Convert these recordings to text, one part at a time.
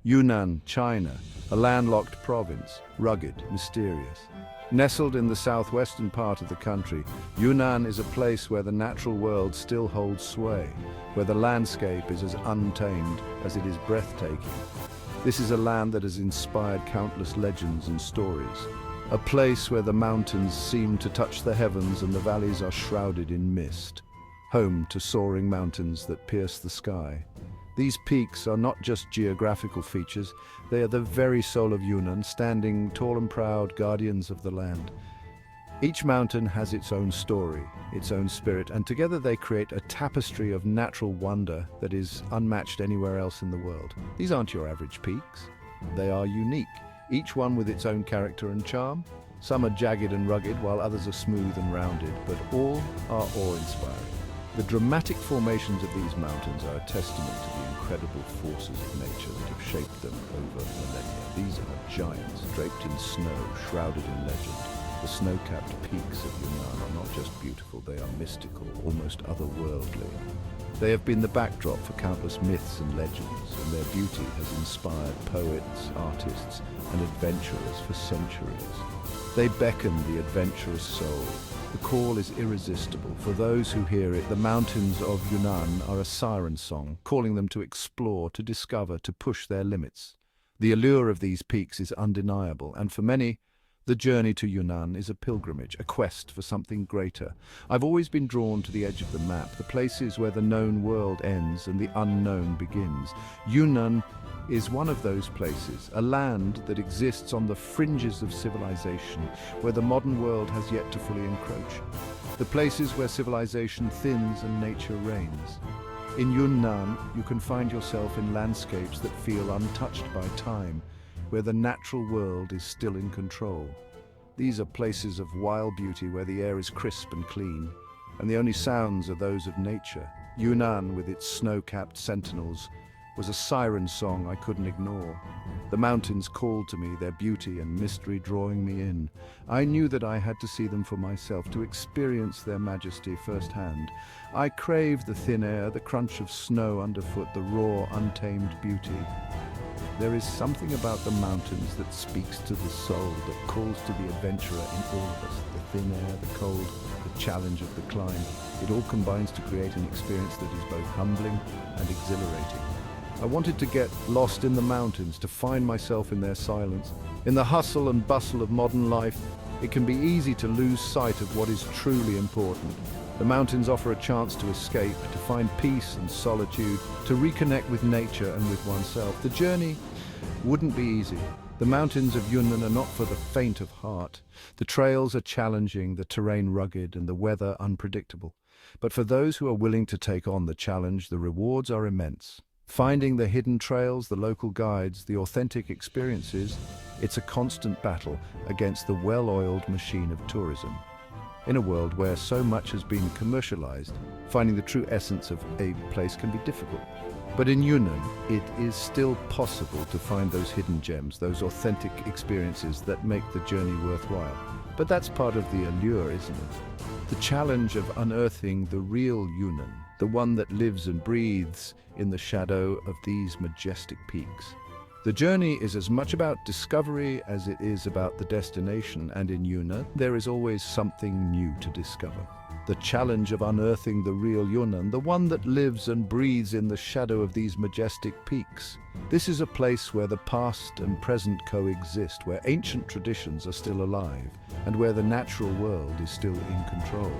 Yunnan, China, a landlocked province, rugged, mysterious. Nestled in the southwestern part of the country, Yunnan is a place where the natural world still holds sway, where the landscape is as untamed as it is breathtaking. This is a land that has inspired countless legends and stories, a place where the mountains seem to touch the heavens and the valleys are shrouded in mist, home to soaring mountains that pierce the sky. These peaks are not just geographical features, they are the very soul of Yunnan, standing tall and proud, guardians of the land. Each mountain has its own story, its own spirit, and together they create a tapestry of natural wonder that is unmatched anywhere else in the world. These aren't your average peaks. They are unique, each one with its own character and charm. Some are jagged and rugged, while others are smooth and rounded, but all are awe-inspiring. The dramatic formations of these mountains are a testament to the incredible forces of nature that have shaped them over millennia. These are giants, draped in snow, shrouded in legend. The snow-capped peaks of Yunnan are not just beautiful, they are mystical, almost otherworldly. They have been the backdrop for countless myths and legends, and their beauty has inspired poets, artists, and adventurers for centuries. They beckon the adventurous soul. The call is irresistible. For those who hear it, the mountains of Yunnan are a siren song, calling them to explore, to discover, to push their limits. The allure of these peaks is undeniable, and for many, the journey to Yunnan is a pilgrimage, a quest for something greater. I've always been drawn to the edge of the map, the places where the known world ends and the unknown begins. Yunnan is one of those places, a land that exists on the fringes of civilization, where the modern world has yet to fully encroach. The places where civilization thins and nature reigns. In Yunnan, you can find yourself in landscapes that feel untouched by time, where the natural world is still in control. These are places of wild beauty where the air is crisp and clean, and the only sounds are those of nature. Yunnan, with its snow-capped sentinels, was a siren song I couldn't ignore. The mountains called to me, their beauty and mystery drawing me in. I knew that I had to see them for myself, to experience their majesty firsthand. I craved the thin air, the crunch of snow underfoot, the raw, untamed beauty. There is something about the mountains that speaks to the soul, that calls to the adventurer in all of us. The thin air, the cold, the challenge of the climb. It all combines to create an experience that is both humbling and exhilarating. I wanted to get lost in the mountains, to find myself in their silence. In the hustle and bustle of modern life, it can be easy to lose sight of what is truly important. The mountains offer a chance to escape, to find peace and solitude, to reconnect with nature and with oneself. The journey wouldn't be easy. The mountains of Yunnan are not for the faint of heart. The trails are challenging, the terrain rugged, and the weather unpredictable. But for those who are willing to take on the challenge, the rewards are immense. Finding the hidden trails, the local guides, the authentic experiences, it's a constant battle against the well-oiled machine of tourism. In a world where so much has been commercialized, finding the true essence of a place can be difficult. But in Yunnan, it is still possible to find those hidden gems, those authentic experiences that make the journey worthwhile. But that's part of the allure, isn't it? The challenge of unearthing the real Yunnan, the one that lives and breathes in the shadow of these majestic peaks. The journey is as much about discovery as it is about the destination, and in Yunnan, there is always something new to discover. The challenge of unearthing the real Yunnan, the one that lives and breathes in the shadow of these majestic peaks. This is a place where the past and present coexist, where ancient traditions are still alive, and where the natural world is still in control.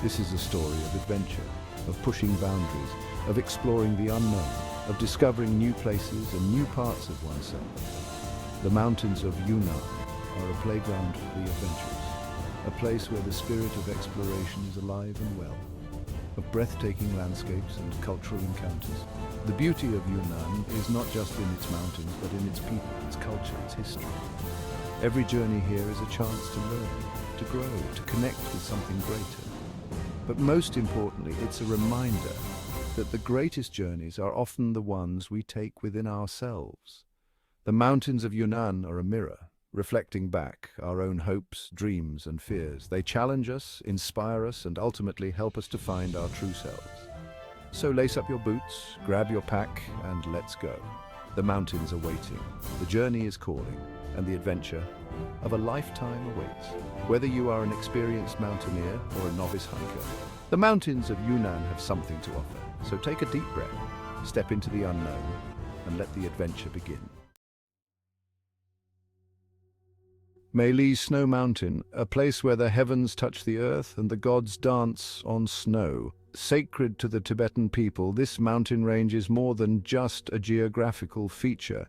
This is a story of adventure, of pushing boundaries, of exploring the unknown, of discovering new places and new parts of oneself. The mountains of Yunnan are a playground for the adventurous, a place where the spirit of exploration is alive and well, of breathtaking landscapes and cultural encounters. The beauty of Yunnan is not just in its mountains, but in its people, its culture, its history. Every journey here is a chance to learn, to grow, to connect with something greater. But most importantly, it's a reminder that the greatest journeys are often the ones we take within ourselves. The mountains of Yunnan are a mirror, reflecting back our own hopes, dreams, and fears. They challenge us, inspire us, and ultimately help us to find our true selves. So lace up your boots, grab your pack, and let's go. The mountains are waiting, the journey is calling, and the adventure of a lifetime awaits. Whether you are an experienced mountaineer or a novice hiker, the mountains of Yunnan have something to offer. So take a deep breath, step into the unknown, and let the adventure begin. Meili's Snow Mountain, a place where the heavens touch the earth and the gods dance on snow. Sacred to the Tibetan people, this mountain range is more than just a geographical feature.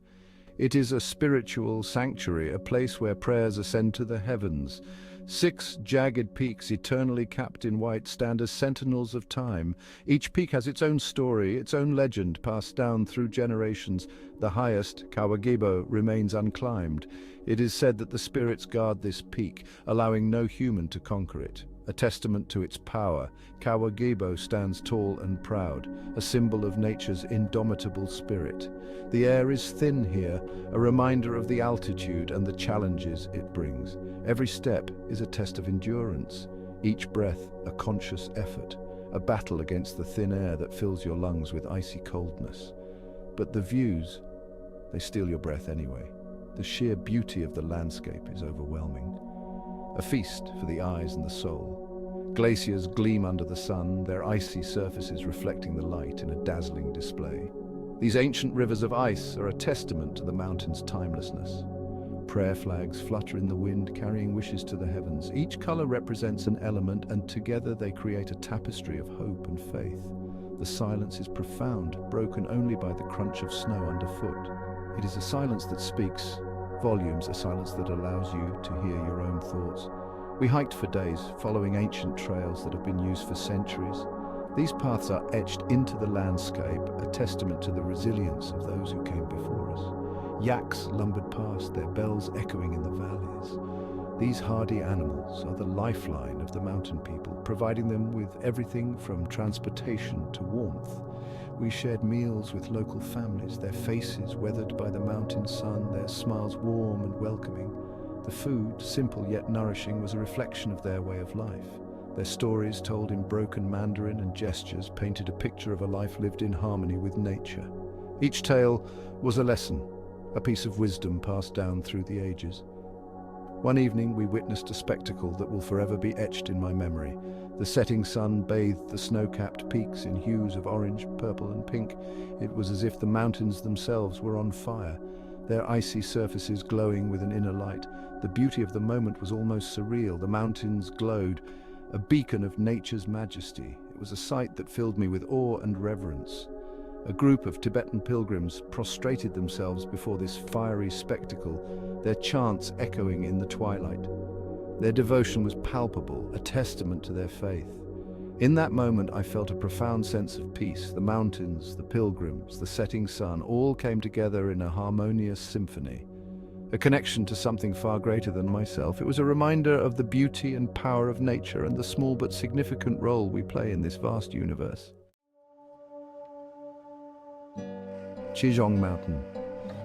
It is a spiritual sanctuary, a place where prayers ascend to the heavens. 6 jagged peaks, eternally capped in white, stand as sentinels of time. Each peak has its own story, its own legend, passed down through generations. The highest, Kawagibo, remains unclimbed. It is said that the spirits guard this peak, allowing no human to conquer it. A testament to its power, Kawagibo stands tall and proud, a symbol of nature's indomitable spirit. The air is thin here, a reminder of the altitude and the challenges it brings. Every step is a test of endurance, each breath a conscious effort, a battle against the thin air that fills your lungs with icy coldness. But the views, they steal your breath anyway. The sheer beauty of the landscape is overwhelming. A feast for the eyes and the soul. Glaciers gleam under the sun, their icy surfaces reflecting the light in a dazzling display. These ancient rivers of ice are a testament to the mountain's timelessness. Prayer flags flutter in the wind, carrying wishes to the heavens. Each color represents an element, and together they create a tapestry of hope and faith. The silence is profound, broken only by the crunch of snow underfoot. It is a silence that speaks volumes, a silence that allows you to hear your own thoughts. We hiked for days, following ancient trails that have been used for centuries. These paths are etched into the landscape, a testament to the resilience of those who came before us. Yaks lumbered past, their bells echoing in the valleys. These hardy animals are the lifeline of the mountain people, providing them with everything from transportation to warmth. We shared meals with local families, their faces weathered by the mountain sun, their smiles warm and welcoming. The food, simple yet nourishing, was a reflection of their way of life. Their stories, told in broken Mandarin and gestures, painted a picture of a life lived in harmony with nature. Each tale was a lesson, a piece of wisdom passed down through the ages. One evening we witnessed a spectacle that will forever be etched in my memory. The setting sun bathed the snow-capped peaks in hues of orange, purple and pink. It was as if the mountains themselves were on fire, their icy surfaces glowing with an inner light. The beauty of the moment was almost surreal. The mountains glowed, a beacon of nature's majesty. It was a sight that filled me with awe and reverence. A group of Tibetan pilgrims prostrated themselves before this fiery spectacle, their chants echoing in the twilight. Their devotion was palpable, a testament to their faith. In that moment, I felt a profound sense of peace. The mountains, the pilgrims, the setting sun, all came together in a harmonious symphony. A connection to something far greater than myself. It was a reminder of the beauty and power of nature and the small but significant role we play in this vast universe. Chizhong Mountain,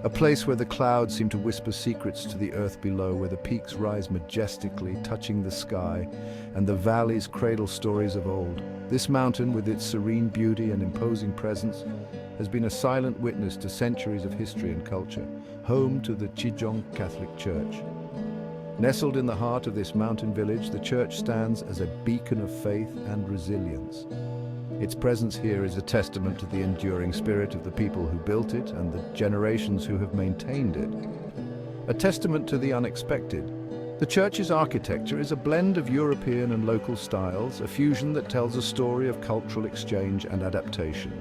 a place where the clouds seem to whisper secrets to the earth below, where the peaks rise majestically, touching the sky, and the valleys cradle stories of old. This mountain, with its serene beauty and imposing presence, has been a silent witness to centuries of history and culture, home to the Chizhong Catholic Church. Nestled in the heart of this mountain village, the church stands as a beacon of faith and resilience. Its presence here is a testament to the enduring spirit of the people who built it and the generations who have maintained it. A testament to the unexpected. The church's architecture is a blend of European and local styles, a fusion that tells a story of cultural exchange and adaptation.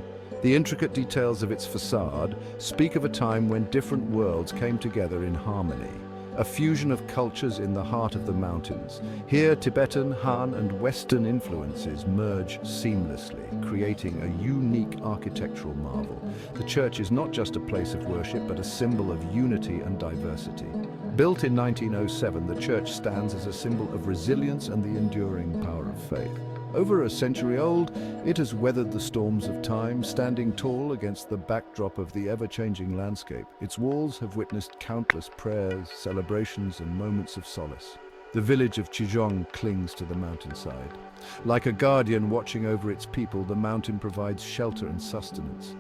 The intricate details of its facade speak of a time when different worlds came together in harmony. A fusion of cultures in the heart of the mountains. Here, Tibetan, Han, and Western influences merge seamlessly, creating a unique architectural marvel. The church is not just a place of worship, but a symbol of unity and diversity. Built in 1907, the church stands as a symbol of resilience and the enduring power of faith. Over a century old, it has weathered the storms of time, standing tall against the backdrop of the ever-changing landscape. Its walls have witnessed countless prayers, celebrations, and moments of solace. The village of Chizhong clings to the mountainside. Like a guardian watching over its people, the mountain provides shelter and sustenance.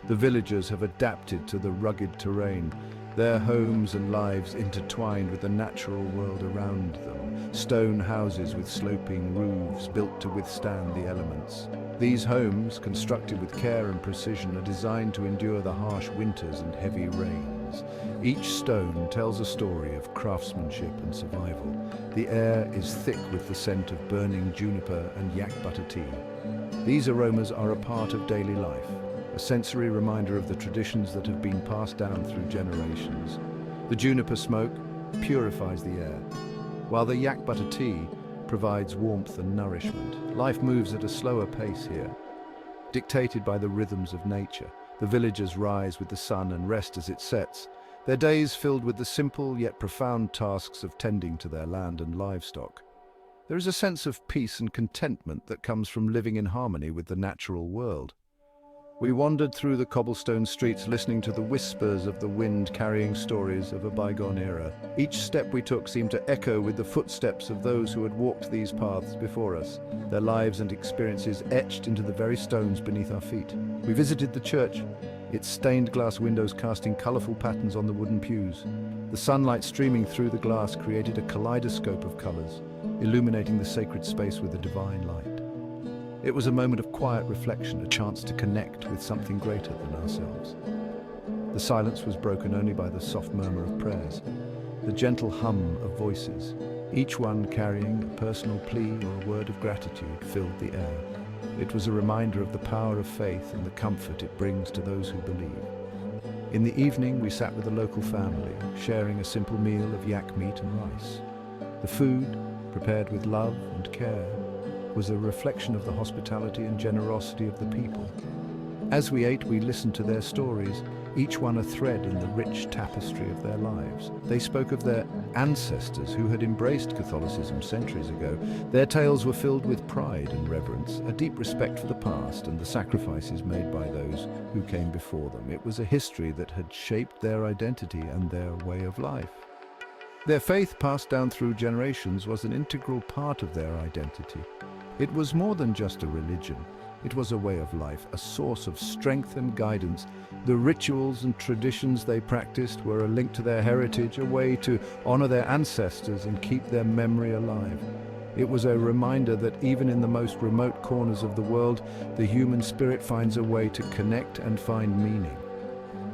The villagers have adapted to the rugged terrain, their homes and lives intertwined with the natural world around them. Stone houses with sloping roofs built to withstand the elements. These homes, constructed with care and precision, are designed to endure the harsh winters and heavy rains. Each stone tells a story of craftsmanship and survival. The air is thick with the scent of burning juniper and yak butter tea. These aromas are a part of daily life, a sensory reminder of the traditions that have been passed down through generations. The juniper smoke purifies the air, while the yak butter tea provides warmth and nourishment. Life moves at a slower pace here, dictated by the rhythms of nature. The villagers rise with the sun and rest as it sets, their days filled with the simple yet profound tasks of tending to their land and livestock. There is a sense of peace and contentment that comes from living in harmony with the natural world. We wandered through the cobblestone streets, listening to the whispers of the wind carrying stories of a bygone era. Each step we took seemed to echo with the footsteps of those who had walked these paths before us, their lives and experiences etched into the very stones beneath our feet. We visited the church, its stained glass windows casting colourful patterns on the wooden pews. The sunlight streaming through the glass created a kaleidoscope of colours, illuminating the sacred space with a divine light. It was a moment of quiet reflection, a chance to connect with something greater than ourselves. The silence was broken only by the soft murmur of prayers, the gentle hum of voices, each one carrying a personal plea or a word of gratitude filled the air. It was a reminder of the power of faith and the comfort it brings to those who believe. In the evening, we sat with a local family, sharing a simple meal of yak meat and rice. The food, prepared with love and care, was a reflection of the hospitality and generosity of the people. As we ate, we listened to their stories, each one a thread in the rich tapestry of their lives. They spoke of their ancestors who had embraced Catholicism centuries ago. Their tales were filled with pride and reverence, a deep respect for the past and the sacrifices made by those who came before them. It was a history that had shaped their identity and their way of life. Their faith, passed down through generations, was an integral part of their identity. It was more than just a religion. It was a way of life, a source of strength and guidance. The rituals and traditions they practiced were a link to their heritage, a way to honor their ancestors and keep their memory alive. It was a reminder that even in the most remote corners of the world, the human spirit finds a way to connect and find meaning.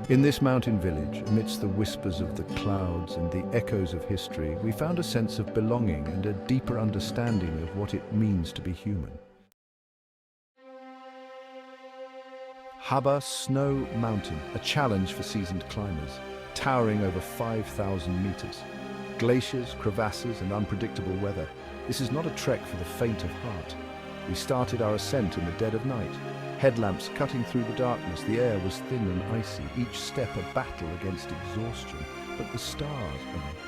In this mountain village, amidst the whispers of the clouds and the echoes of history, we found a sense of belonging and a deeper understanding of what it means to be human. Haba Snow Mountain, a challenge for seasoned climbers, towering over 5,000 meters. Glaciers, crevasses, and unpredictable weather. This is not a trek for the faint of heart. We started our ascent in the dead of night. Headlamps cutting through the darkness, the air was thin and icy, each step a battle against exhaustion. But the stars,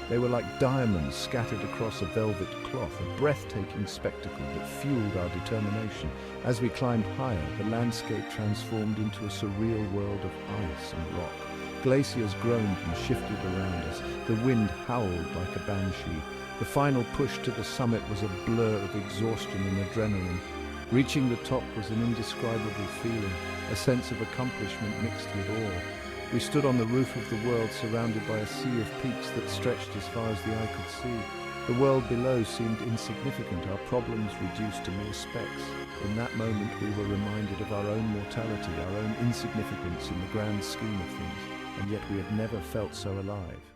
they were like diamonds scattered across a velvet cloth, a breathtaking spectacle that fueled our determination. As we climbed higher, the landscape transformed into a surreal world of ice and rock. Glaciers groaned and shifted around us. The wind howled like a banshee. The final push to the summit was a blur of exhaustion and adrenaline. Reaching the top was an indescribable feeling, a sense of accomplishment mixed with awe. We stood on the roof of the world, surrounded by a sea of peaks that stretched as far as the eye could see. The world below seemed insignificant, our problems reduced to mere specks. In that moment we were reminded of our own mortality, our own insignificance in the grand scheme of things, and yet we had never felt so alive.